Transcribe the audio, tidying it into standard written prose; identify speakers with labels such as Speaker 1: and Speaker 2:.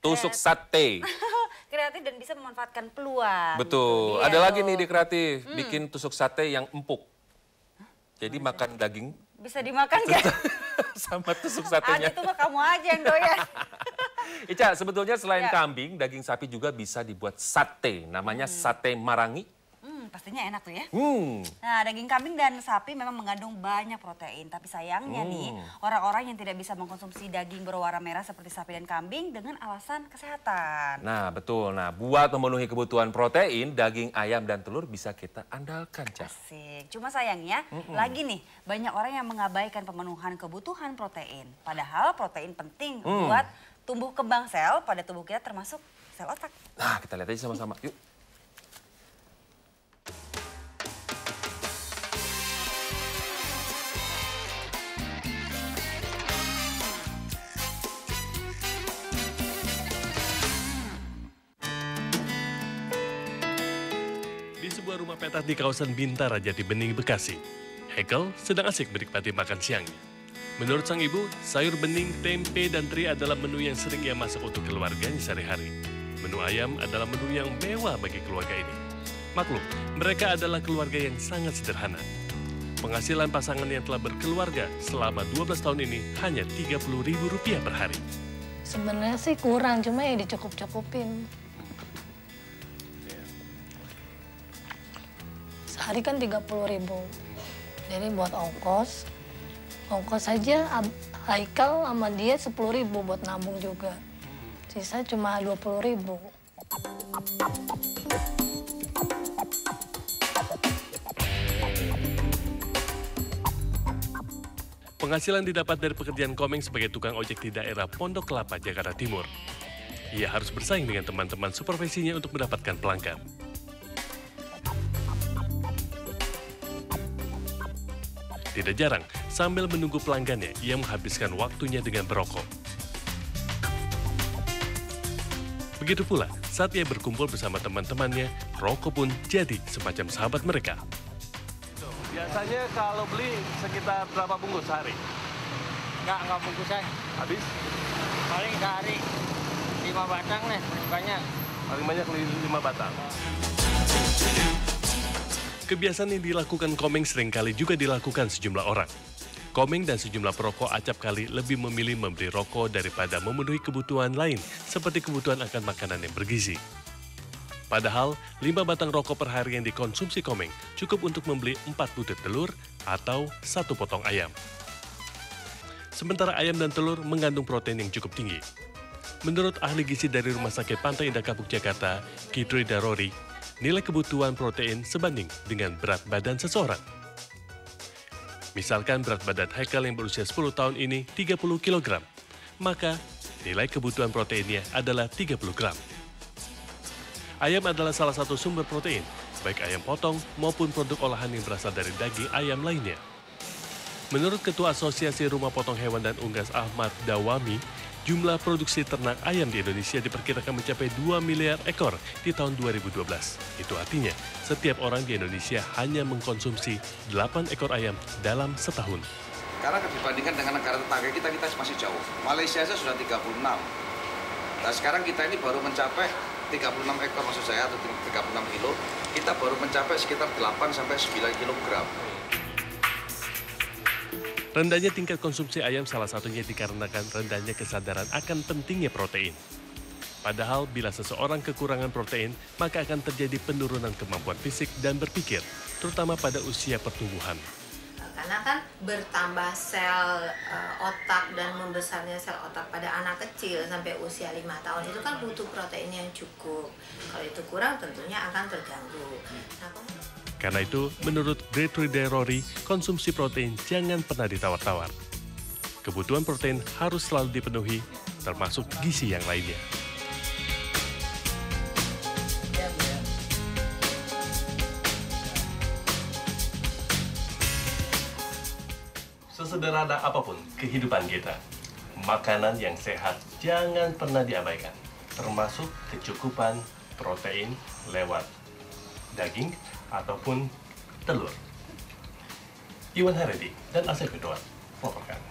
Speaker 1: tusuk sate.
Speaker 2: Kreatif dan bisa memanfaatkan peluang.
Speaker 1: Betul.
Speaker 2: Gitu.
Speaker 1: Ada lagi nih di kreatif, bikin tusuk sate yang empuk. Jadi makan daging.
Speaker 2: Bisa dimakan nggak?
Speaker 1: Sama tusuk satenya.
Speaker 2: Ada tuh mah kamu aja yang doyan.
Speaker 1: Ica, sebetulnya selain kambing, daging sapi juga bisa dibuat sate. Namanya sate marangi.
Speaker 2: Pastinya enak tuh ya.
Speaker 1: Hmm.
Speaker 2: Nah, daging kambing dan sapi memang mengandung banyak protein. Tapi sayangnya nih, orang-orang yang tidak bisa mengkonsumsi daging berwarna merah seperti sapi dan kambing dengan alasan kesehatan.
Speaker 1: Nah, betul. Nah, buat memenuhi kebutuhan protein, daging ayam dan telur bisa kita andalkan, Ca.
Speaker 2: Asik. Cuma sayangnya, lagi nih, banyak orang yang mengabaikan pemenuhan kebutuhan protein. Padahal protein penting buat tumbuh kembang sel pada tubuh kita termasuk sel otak.
Speaker 1: Nah, kita lihat aja sama-sama. Yuk.
Speaker 3: Di sebuah rumah petak di kawasan Bintara, Jati Bening, Bekasi, Hekel sedang asik menikmati makan siangnya. Menurut sang ibu, sayur bening, tempe, dan teri adalah menu yang sering ia masak untuk keluarganya sehari-hari. Menu ayam adalah menu yang mewah bagi keluarga ini. Maklum, mereka adalah keluarga yang sangat sederhana. Penghasilan pasangan yang telah berkeluarga selama 12 tahun ini hanya Rp30.000 per hari.
Speaker 4: Sebenarnya sih kurang, cuma ya dicukup-cukupin. Sehari kan 30.000. Jadi buat ongkos saja Haikal sama dia 10.000 buat nabung juga. Sisa cuma 20.000.
Speaker 3: Penghasilan didapat dari pekerjaan Komeng sebagai tukang ojek di daerah Pondok Kelapa, Jakarta Timur. Ia harus bersaing dengan teman-teman supervisinya untuk mendapatkan pelanggan. Tidak jarang, sambil menunggu pelanggannya, ia menghabiskan waktunya dengan berokok. Begitu pula, saat ia berkumpul bersama teman-temannya, rokok pun jadi semacam sahabat mereka. Biasanya kalau beli sekitar berapa bungkus sehari?
Speaker 5: Enggak bungkus saya.
Speaker 3: Habis?
Speaker 5: Paling sehari 5 batang nih, banyak.
Speaker 3: Paling banyak 5 batang. Kebiasaan yang dilakukan Komeng seringkali juga dilakukan sejumlah orang. Komeng dan sejumlah perokok acap kali lebih memilih membeli rokok daripada memenuhi kebutuhan lain seperti kebutuhan akan makanan yang bergizi. Padahal, 5 batang rokok per hari yang dikonsumsi Komeng cukup untuk membeli 4 butir telur atau 1 potong ayam. Sementara ayam dan telur mengandung protein yang cukup tinggi. Menurut ahli gizi dari Rumah Sakit Pantai Indah Kapuk, Jakarta, Kitri Darori, nilai kebutuhan protein sebanding dengan berat badan seseorang. Misalkan berat badan Haikal yang berusia 10 tahun ini 30 kg, maka nilai kebutuhan proteinnya adalah 30 gram. Ayam adalah salah satu sumber protein, baik ayam potong maupun produk olahan yang berasal dari daging ayam lainnya. Menurut Ketua Asosiasi Rumah Potong Hewan dan Unggas Ahmad Dawami, jumlah produksi ternak ayam di Indonesia diperkirakan mencapai 2 miliar ekor di tahun 2012. Itu artinya, setiap orang di Indonesia hanya mengkonsumsi 8 ekor ayam dalam setahun.
Speaker 6: Karena dibandingkan dengan negara tetangga kita masih jauh. Malaysia saja sudah 36. Nah sekarang kita ini baru mencapai 36 ekor maksud saya, atau 36 kilo. Kita baru mencapai sekitar 8-9 kilogram.
Speaker 3: Rendahnya tingkat konsumsi ayam salah satunya dikarenakan rendahnya kesadaran akan pentingnya protein. Padahal bila seseorang kekurangan protein, maka akan terjadi penurunan kemampuan fisik dan berpikir, terutama pada usia pertumbuhan.
Speaker 7: Karena kan bertambah sel otak dan membesarnya sel otak pada anak kecil sampai usia 5 tahun itu kan butuh protein yang cukup. Kalau itu kurang tentunya akan terganggu.
Speaker 3: Karena itu, menurut Gretry Derori, konsumsi protein jangan pernah ditawar-tawar. Kebutuhan protein harus selalu dipenuhi, termasuk gizi yang lainnya. Sesederhana apapun kehidupan kita, makanan yang sehat jangan pernah diabaikan, termasuk kecukupan protein lewat daging ataupun telur. Iwan Haredi dan Asep Edward melaporkan.